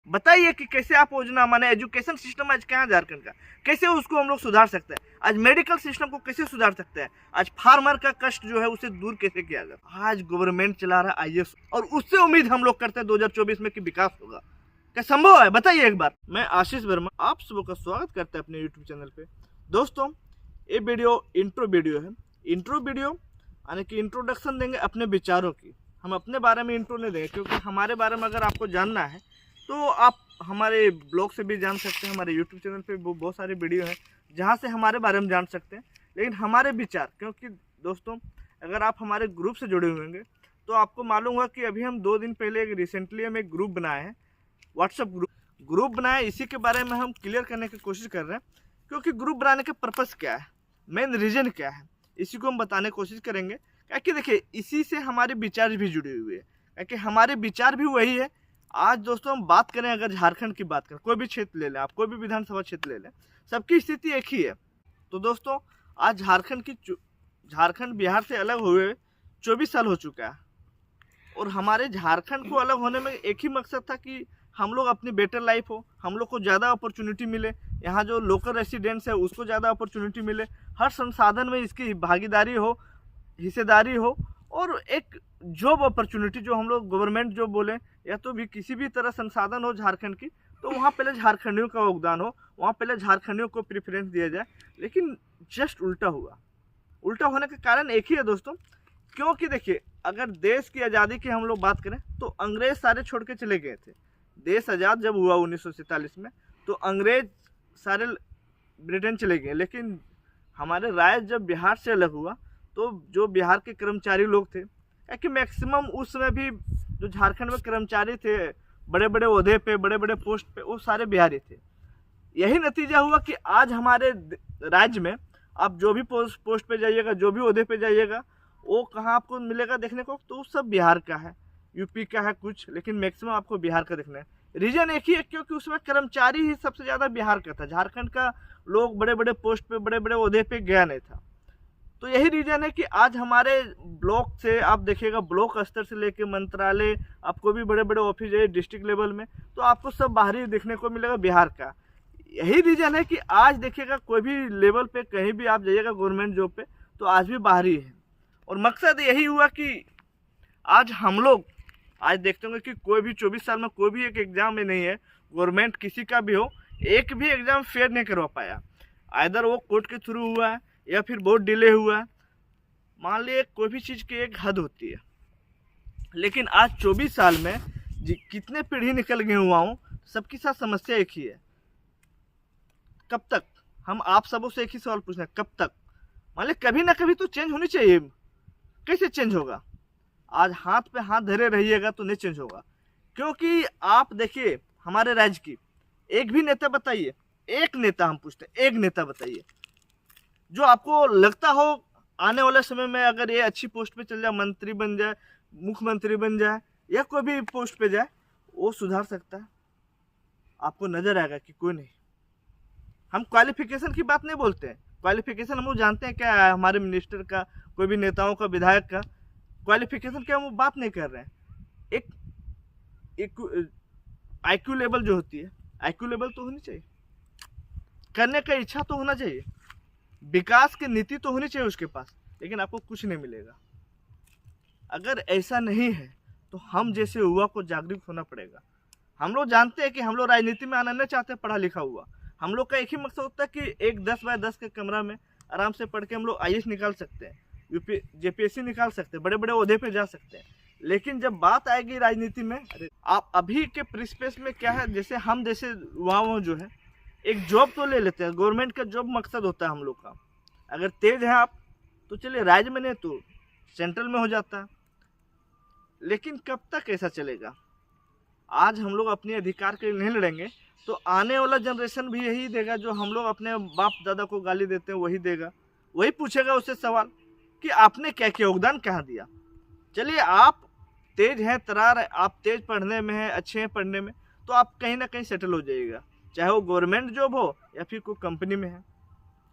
बताइए कि कैसे आप योजना माने एजुकेशन सिस्टम आज क्या है झारखंड का, कैसे उसको हम लोग सुधार सकते हैं। आज मेडिकल सिस्टम को कैसे सुधार सकते हैं। आज फार्मर का कष्ट जो है उसे दूर कैसे किया जाए। आज गवर्नमेंट चला रहा है IAS और उससे उम्मीद हम लोग करते हैं 2024 में कि विकास होगा। क्या संभव है, बताइए एक बार। मैं आशीष वर्मा आप सबका स्वागत करते हैं अपने यूट्यूब चैनल पे। दोस्तों ये वीडियो इंट्रो वीडियो है। इंट्रो वीडियो यानी कि इंट्रोडक्शन देंगे अपने विचारों की। हम अपने बारे में इंट्रो नहीं देंगे, क्योंकि हमारे बारे में अगर आपको जानना है तो आप हमारे ब्लॉग से भी जान सकते हैं। हमारे यूट्यूब चैनल पे बहुत सारे वीडियो हैं जहाँ से हमारे बारे में जान सकते हैं। लेकिन हमारे विचार, क्योंकि दोस्तों अगर आप हमारे ग्रुप से जुड़े हुए होंगे तो आपको मालूम होगा कि अभी हम 2 दिन पहले रिसेंटली हम एक ग्रुप बनाए हैं, व्हाट्सएप ग्रुप बनाए। इसी के बारे में हम क्लियर करने की कोशिश कर रहे हैं, क्योंकि ग्रुप बनाने का पर्पज़ क्या है, मेन रीज़न क्या है, इसी को हम बताने की कोशिश करेंगे। क्योंकि देखिए इसी से हमारे विचार भी जुड़े हुए हैं, क्योंकि हमारे विचार भी वही है। आज दोस्तों हम बात करें, अगर झारखंड की बात करें, कोई भी क्षेत्र ले लें आप, कोई भी विधानसभा क्षेत्र ले लें, सबकी स्थिति एक ही है। तो दोस्तों आज झारखंड बिहार से अलग हुए 24 साल हो चुका है, और हमारे झारखंड को अलग होने में एक ही मकसद था कि हम लोग अपनी बेटर लाइफ हो, हम लोग को ज़्यादा अपॉर्चुनिटी मिले, यहाँ जो लोकल रेसिडेंट्स है उसको ज़्यादा अपॉर्चुनिटी मिले, हर संसाधन में इसकी भागीदारी हो, हिस्सेदारी हो, और एक जॉब अपॉर्चुनिटी जो हम लोग गवर्नमेंट जॉब बोले या तो भी किसी भी तरह संसाधन हो झारखंड की, तो वहाँ पहले झारखंडियों का योगदान हो, वहाँ पहले झारखंडियों को प्रेफरेंस दिया जाए। लेकिन जस्ट उल्टा हुआ। उल्टा होने का कारण एक ही है दोस्तों, क्योंकि देखिए अगर देश की आज़ादी की हम लोग बात करें तो अंग्रेज सारे छोड़ के चले गए थे। देश आज़ाद जब हुआ 1947 में तो अंग्रेज सारे ब्रिटेन चले गए। लेकिन हमारे राज्य जब बिहार से अलग हुआ तो जो बिहार के कर्मचारी लोग थे, क्योंकि मैक्सिमम उस समय भी जो झारखंड में कर्मचारी थे बड़े बड़े ओहदे पे, बड़े बड़े पोस्ट पे, वो सारे बिहारी थे। यही नतीजा हुआ कि आज हमारे राज्य में आप जो भी पोस्ट पे जाइएगा, जो भी ओहदे पे जाइएगा, वो कहाँ आपको मिलेगा देखने को, तो सब बिहार का है, यूपी का है कुछ, लेकिन मैक्सिमम आपको बिहार का देखना है। रीजन एक ही है, क्योंकि उसमें कर्मचारी ही सबसे ज़्यादा बिहार का था। झारखंड का लोग बड़े बड़े पोस्ट पे, बड़े बड़े ओहदे पे गया नहीं था। तो यही रीजन है कि आज हमारे ब्लॉक से आप देखिएगा, ब्लॉक स्तर से लेके मंत्रालय, आपको भी बड़े बड़े ऑफिस है डिस्ट्रिक्ट लेवल में, तो आपको सब बाहरी देखने को मिलेगा बिहार का। यही रीजन है कि आज देखिएगा कोई भी लेवल पे कहीं भी आप जाइएगा गवर्नमेंट जॉब पे तो आज भी बाहरी है। और मकसद यही हुआ कि आज हम लोग आज देखते होंगे कि कोई भी 24 साल में कोई भी एक एग्ज़ाम में नहीं है, गवर्नमेंट किसी का भी हो, एक भी एग्ज़ाम फेयर नहीं करवा पाया। आइदर वो कोर्ट के थ्रू हुआ है या फिर बहुत डिले हुआ है। मान लीजिए कोई भी चीज़ की एक हद होती है, लेकिन आज 24 साल में कितने पीढ़ी निकल गए हुआ हूँ, सबके साथ समस्या एक ही है। कब तक, हम आप सबों से एक ही सवाल पूछना है, कब तक। मान लीजिए कभी ना कभी तो चेंज होनी चाहिए। कैसे चेंज होगा? आज हाथ पे हाथ धरे रहिएगा तो नहीं चेंज होगा। क्योंकि आप देखिए हमारे राज्य की एक भी नेता बताइए, एक नेता हम पूछते हैं, एक नेता बताइए जो आपको लगता हो आने वाले समय में अगर ये अच्छी पोस्ट पे चल जाए, मंत्री बन जाए, मुख्यमंत्री बन जाए, या कोई भी पोस्ट पे जाए, वो सुधार सकता है। आपको नजर आएगा कि कोई नहीं। हम क्वालिफिकेशन की बात नहीं बोलते हैं। क्वालिफिकेशन हम लोग जानते हैं क्या है, हमारे मिनिस्टर का, कोई भी नेताओं का, विधायक का क्वालिफिकेशन क्या, हम वो बात नहीं कर रहे हैं। एक IQ लेवल जो होती है, IQ लेवल तो होनी चाहिए, करने का इच्छा तो होना चाहिए, विकास की नीति तो होनी चाहिए उसके पास, लेकिन आपको कुछ नहीं मिलेगा। अगर ऐसा नहीं है तो हम जैसे युवा को जागरूक होना पड़ेगा। हम लोग जानते हैं कि हम लोग राजनीति में आना नहीं चाहते पढ़ा लिखा हुआ। हम लोग का एक ही मकसद होता है कि एक 10 बाय 10 के कमरा में आराम से पढ़ के हम लोग IAS निकाल सकते हैं, JPSC निकाल सकते हैं, बड़े बड़े ओहदे पे जा सकते हैं। लेकिन जब बात आएगी राजनीति में, अरे आप अभी के परिस्पेस में क्या है, जैसे हम जैसे युवाओं जो है एक जॉब तो ले लेते हैं, गवर्नमेंट का जॉब मकसद होता है हम लोग का। अगर तेज है आप तो चलिए राज्य में, नहीं तो सेंट्रल में हो जाता है। लेकिन कब तक ऐसा चलेगा? आज हम लोग अपने अधिकार के लिए नहीं लड़ेंगे तो आने वाला जनरेशन भी यही देगा, जो हम लोग अपने बाप दादा को गाली देते हैं वही देगा, वही पूछेगा उससे सवाल कि आपने क्या क्या योगदान कहाँ दिया। चलिए आप तेज हैं, तरार, आप तेज पढ़ने में हैं, अच्छे हैं पढ़ने में, तो आप कहीं ना कहीं सेटल हो जाइएगा, चाहे वो गवर्नमेंट जॉब हो या फिर कोई कंपनी में है,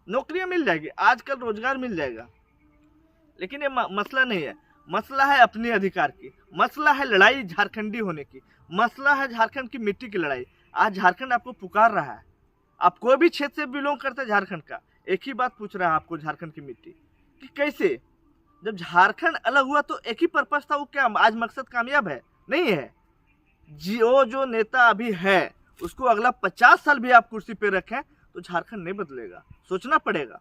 नौकरियां मिल जाएगी, आजकल रोजगार मिल जाएगा। लेकिन ये मसला नहीं है। मसला है अपने अधिकार की, मसला है लड़ाई झारखंडी होने की, मसला है झारखंड की मिट्टी की लड़ाई। आज झारखंड आपको पुकार रहा है। आप कोई भी क्षेत्र से बिलोंग करते हैं झारखंड का, एक ही बात पूछ रहा है आपको झारखंड की मिट्टी कि कैसे जब झारखंड अलग हुआ तो एक ही पर्पस था, वो क्या आज मकसद कामयाब है? नहीं है। जो नेता अभी है उसको अगला 50 साल भी आप कुर्सी पे रखें तो झारखंड नहीं बदलेगा, सोचना पड़ेगा।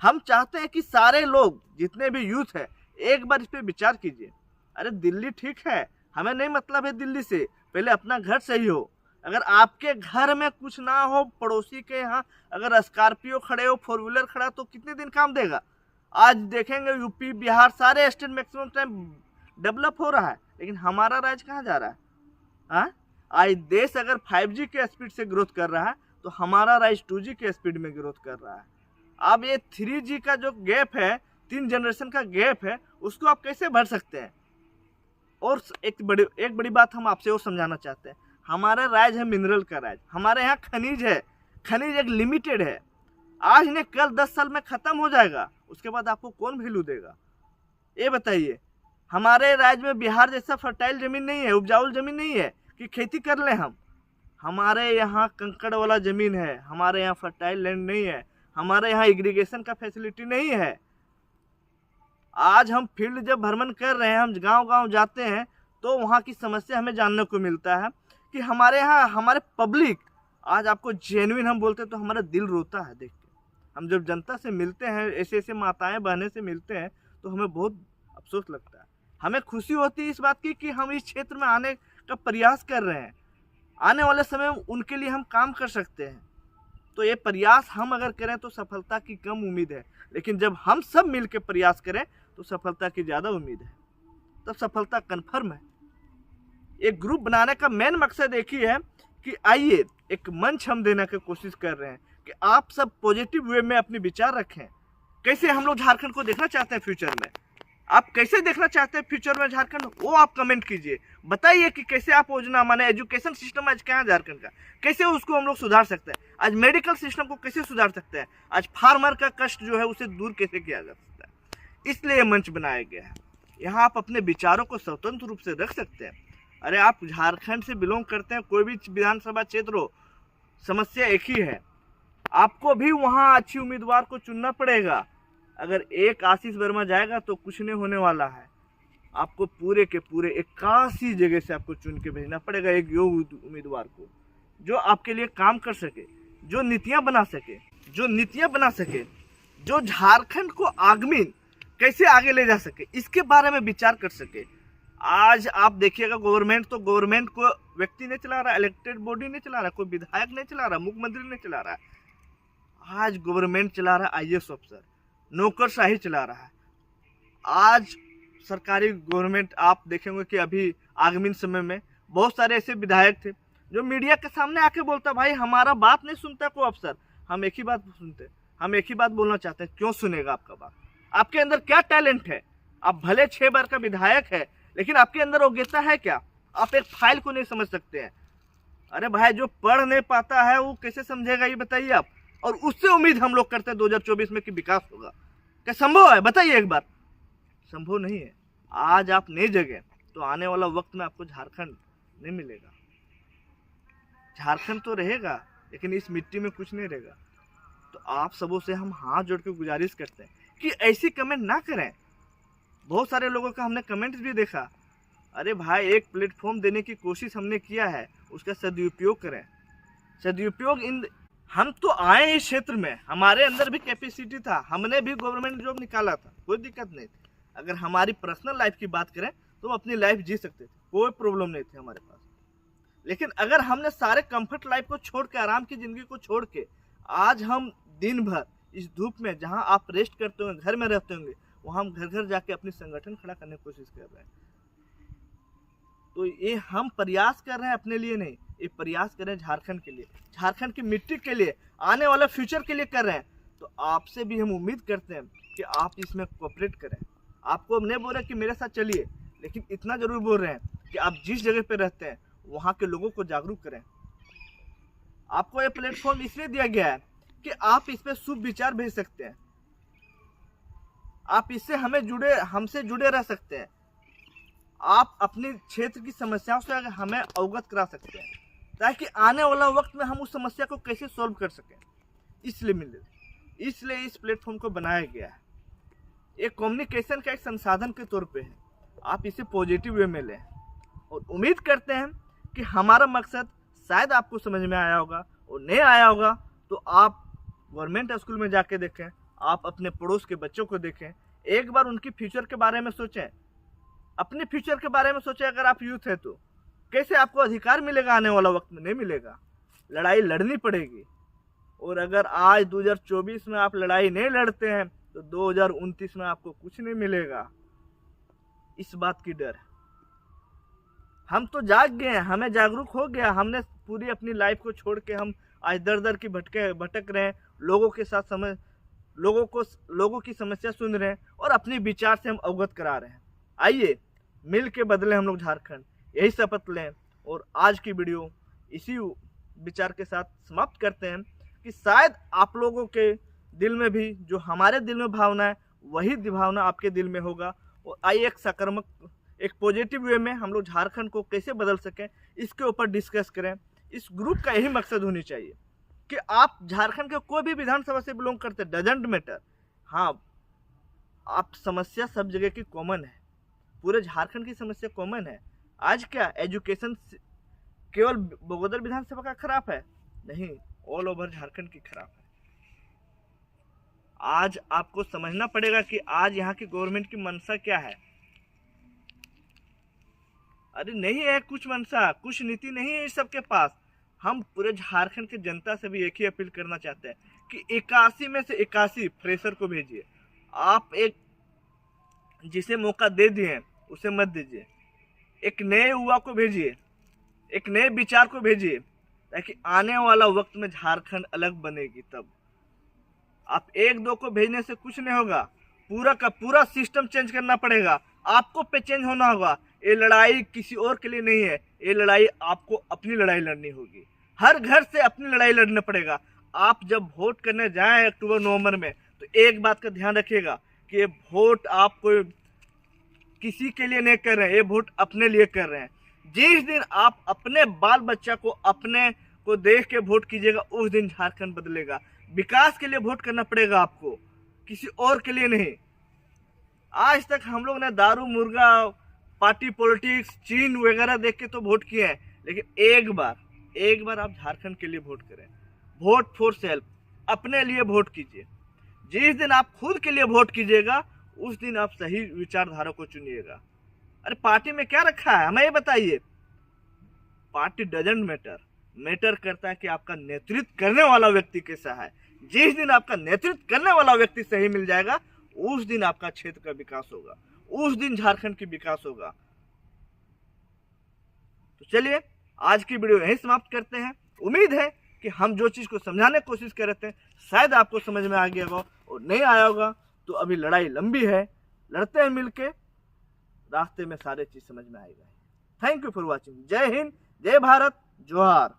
हम चाहते हैं कि सारे लोग जितने भी यूथ है एक बार इस पे विचार कीजिए। अरे दिल्ली ठीक है, हमें नहीं मतलब है दिल्ली से, पहले अपना घर सही हो। अगर आपके घर में कुछ ना हो, पड़ोसी के यहाँ अगर स्कॉर्पियो खड़े हो, 4 व्हीलर खड़ा तो कितने दिन काम देगा? आज देखेंगे यूपी बिहार सारे स्टेट मैक्सिमम टाइम डेवलप हो रहा है, लेकिन हमारा राज्य कहाँ जा रहा है? हाँ, आज देश अगर 5G के स्पीड से ग्रोथ कर रहा है तो हमारा राज्य 2G के स्पीड में ग्रोथ कर रहा है। अब ये 3G का जो गैप है, 3 जनरेशन का गैप है, उसको आप कैसे भर सकते हैं? और एक बड़ी बात हम आपसे और समझाना चाहते हैं। हमारा राज्य है मिनरल का राज्य, हमारे यहाँ खनिज है, खनिज एक लिमिटेड है। आज नहीं कल 10 साल में खत्म हो जाएगा, उसके बाद आपको कौन वैल्यू देगा? ये बताइए। हमारे राज्य में बिहार जैसा फर्टाइल जमीन नहीं है, उपजाऊ जमीन नहीं है कि खेती कर लें हम। हमारे यहाँ कंकड़ वाला जमीन है, हमारे यहाँ फर्टाइल लैंड नहीं है, हमारे यहाँ इरिगेशन का फैसिलिटी नहीं है। आज हम फील्ड जब भ्रमण कर रहे हैं, हम गांव-गांव जाते हैं तो वहाँ की समस्या हमें जानने को मिलता है कि हमारे यहाँ हमारे पब्लिक, आज आपको जेन्युइन हम बोलते हैं तो हमारा दिल रोता है देख के। हम जब जनता से मिलते हैं, ऐसे माताएं बहनें से मिलते हैं तो हमें बहुत अफसोस लगता है। हमें खुशी होती है इस बात की कि हम इस क्षेत्र में आने का प्रयास कर रहे हैं, आने वाले समय में उनके लिए हम काम कर सकते हैं। तो ये प्रयास हम अगर करें तो सफलता की कम उम्मीद है, लेकिन जब हम सब मिल के प्रयास करें तो सफलता की ज़्यादा उम्मीद है, तब सफलता कन्फर्म है। एक ग्रुप बनाने का मेन मकसद एक ही है कि आइए एक मंच हम देने की कोशिश कर रहे हैं कि आप सब पॉजिटिव वे में अपने विचार रखें। कैसे हम लोग झारखंड को देखना चाहते हैं फ्यूचर में, आप कैसे देखना चाहते हैं फ्यूचर में झारखंड, वो आप कमेंट कीजिए। बताइए कि कैसे आप योजना माने एजुकेशन सिस्टम आज क्या है झारखंड का, कैसे उसको हम लोग सुधार सकते हैं। आज मेडिकल सिस्टम को कैसे सुधार सकते हैं, आज फार्मर का कष्ट जो है उसे दूर कैसे किया जा सकता है। इसलिए ये मंच बनाया गया है। यहाँ आप अपने विचारों को स्वतंत्र रूप से रख सकते हैं। अरे आप झारखंड से बिलोंग करते हैं, कोई भी विधानसभा क्षेत्र हो, समस्या एक ही है, आपको भी वहाँ अच्छी उम्मीदवार को चुनना पड़ेगा। अगर एक आशीष वर्मा जाएगा तो कुछ नहीं होने वाला है, आपको पूरे के पूरे 81 जगह से आपको चुन के भेजना पड़ेगा एक योग्य उम्मीदवार को, जो आपके लिए काम कर सके, जो नीतियाँ बना सके, जो झारखंड को आगामी कैसे आगे ले जा सके, इसके बारे में विचार कर सके। आज आप देखिएगा गवर्नमेंट को व्यक्ति नहीं चला रहा, इलेक्टेड बॉडी नहीं चला रहा, कोई विधायक नहीं चला रहा, मुख्यमंत्री नहीं चला रहा है। आज गवर्नमेंट चला रहा है IAS अफसर, नौकरशाही चला रहा है। आज सरकारी गवर्नमेंट आप देखेंगे कि अभी आगामी समय में बहुत सारे ऐसे विधायक थे जो मीडिया के सामने आके बोलता, भाई हमारा बात नहीं सुनता कोई अफसर, हम एक ही बात सुनते, हम एक ही बात बोलना चाहते हैं। क्यों सुनेगा आपका बात? आपके अंदर क्या टैलेंट है? आप भले 6 बार का विधायक है, लेकिन आपके अंदर योग्यता है क्या? आप एक फाइल को नहीं समझ सकते हैं। अरे भाई, जो पढ़ नहीं पाता है वो कैसे समझेगा, ये बताइए आप। और उससे उम्मीद हम लोग करते हैं 2024 में कि विकास होगा। क्या संभव है? बताइए एक बार। संभव नहीं है। आज आप नहीं जगे तो आने वाला वक्त में आपको झारखंड नहीं मिलेगा। झारखंड तो रहेगा, लेकिन इस मिट्टी में कुछ नहीं रहेगा। तो आप सबों से हम हाथ जोड़ के गुजारिश करते हैं कि ऐसी कमेंट ना करें। बहुत सारे लोगों का हमने कमेंट्स भी देखा। अरे भाई, एक प्लेटफॉर्म देने की कोशिश हमने किया है, उसका सदुपयोग करें। सदुपयोग हम तो आए इस क्षेत्र में, हमारे अंदर भी कैपेसिटी था, हमने भी गवर्नमेंट जॉब निकाला था, कोई दिक्कत नहीं थी। अगर हमारी पर्सनल लाइफ की बात करें तो हम अपनी लाइफ जी सकते थे, कोई प्रॉब्लम नहीं थी हमारे पास। लेकिन अगर हमने सारे कंफर्ट लाइफ को छोड़ के, आराम की ज़िंदगी को छोड़ के, आज हम दिन भर इस धूप में, जहां आप रेस्ट करते होंगे, घर में रहते होंगे, वहां हम घर घर जाके अपनी संगठन खड़ा करने की कोशिश कर रहे हैं। तो ये हम प्रयास कर रहे हैं अपने लिए नहीं, ये प्रयास कर रहे हैं झारखंड के लिए, झारखंड की मिट्टी के लिए, आने वाले फ्यूचर के लिए कर रहे हैं। तो आपसे भी हम उम्मीद करते हैं कि आप इसमें कोऑपरेट करें। आपको हम नहीं बोल रहे कि मेरे साथ चलिए, लेकिन इतना जरूर बोल रहे हैं कि आप जिस जगह पे रहते हैं वहाँ के लोगों को जागरूक करें। आपको ये प्लेटफॉर्म इसलिए दिया गया है कि आप इस पर शुभ विचार भेज सकते हैं। आप इससे हमसे जुड़े रह सकते हैं। आप अपने क्षेत्र की समस्याओं से हमें अवगत करा सकते हैं, ताकि आने वाला वक्त में हम उस समस्या को कैसे सॉल्व कर सकें। इसलिए इस प्लेटफॉर्म को बनाया गया है। एक कम्युनिकेशन का एक संसाधन के तौर पे है। आप इसे पॉजिटिव वे में लें और उम्मीद करते हैं कि हमारा मकसद शायद आपको समझ में आया होगा, और नहीं आया होगा तो आप गवर्नमेंट स्कूल में जाके देखें, आप अपने पड़ोस के बच्चों को देखें, एक बार उनकी फ्यूचर के बारे में सोचें, अपने फ्यूचर के बारे में सोचें। अगर आप यूथ है तो कैसे आपको अधिकार मिलेगा, आने वाला वक्त में नहीं मिलेगा, लड़ाई लड़नी पड़ेगी। और अगर आज 2024 में आप लड़ाई नहीं लड़ते हैं तो 2029 में आपको कुछ नहीं मिलेगा। इस बात की डर है। हम तो जाग गए हैं, हमें जागरूक हो गया, हमने पूरी अपनी लाइफ को छोड़ के हम आज दर दर की भटक रहे हैं, लोगों की समस्या सुन रहे हैं और अपने विचार से हम अवगत करा रहे हैं। आइए मिल के बदले हम लोग झारखंड, यही शपथ लें। और आज की वीडियो इसी विचार के साथ समाप्त करते हैं कि शायद आप लोगों के दिल में भी जो हमारे दिल में भावना है, वही भावना आपके दिल में होगा। और आइए एक सकारात्मक, एक पॉजिटिव वे में हम लोग झारखंड को कैसे बदल सकें, इसके ऊपर डिस्कस करें। इस ग्रुप का यही मकसद होनी चाहिए कि आप झारखंड के कोई भी विधानसभा से बिलोंग करते, डजंट मैटर। हाँ, आप समस्या सब जगह की कॉमन है, पूरे झारखंड की समस्या कॉमन है। आज क्या एजुकेशन केवल बगोदर विधानसभा का खराब है? नहीं, ऑल ओवर झारखंड की खराब है। आज आपको समझना पड़ेगा कि आज यहाँ की गवर्नमेंट की मंशा क्या है। अरे नहीं है कुछ मंशा, कुछ नीति नहीं है इस सबके पास। हम पूरे झारखंड के जनता से भी एक ही अपील करना चाहते हैं कि 81 में से 81 फ्रेशर को भेजिए। आप एक जिसे मौका दे दिए उसे मत दीजिए, एक नए युवा को भेजिए, एक नए विचार को भेजिए, ताकि आने वाला वक्त में झारखंड अलग बनेगी। तब आप एक दो को भेजने से कुछ नहीं होगा, पूरा का पूरा सिस्टम चेंज करना पड़ेगा, आपको पे चेंज होना होगा। ये लड़ाई किसी और के लिए नहीं है, ये लड़ाई आपको अपनी लड़ाई लड़नी होगी। हर घर से अपनी लड़ाई लड़ना पड़ेगा। आप जब वोट करने जाएं अक्टूबर नवंबर में, तो एक बात का ध्यान रखिएगा कि ये वोट आप कोई किसी के लिए नहीं कर रहे हैं, ये वोट अपने लिए कर रहे हैं। जिस दिन आप अपने बाल बच्चा को अपने को देख के वोट कीजिएगा, उस दिन झारखंड बदलेगा। विकास के लिए वोट करना पड़ेगा आपको, किसी और के लिए नहीं। आज तक हम लोग ने दारू, मुर्गा, पार्टी पॉलिटिक्स, चीन वगैरह देख के तो वोट किए हैं, लेकिन एक बार आप झारखंड के लिए वोट करें। वोट फॉर सेल्फ, अपने लिए वोट कीजिए। जिस दिन आप खुद के लिए वोट कीजिएगा, उस दिन आप सही विचारधारा को चुनिएगा। अरे पार्टी में क्या रखा है हमें ये बताइए। पार्टी डजंट मैटर करता है कि आपका नेतृत्व करने वाला व्यक्ति कैसा है। जिस दिन आपका नेतृत्व करने वाला व्यक्ति सही मिल जाएगा, उस दिन आपका क्षेत्र का विकास होगा, उस दिन झारखंड की विकास होगा। तो चलिए आज की वीडियो यहीं समाप्त करते हैं। उम्मीद है कि हम जो चीज को समझाने की कोशिश कर रहे थे शायद आपको समझ में आ गया होगा, और नहीं आया होगा तो अभी लड़ाई लंबी है, लड़ते हैं मिलके, रास्ते में सारे चीज समझ में आएगा। Thank you for watching. जय हिंद, जय भारत, जोहार।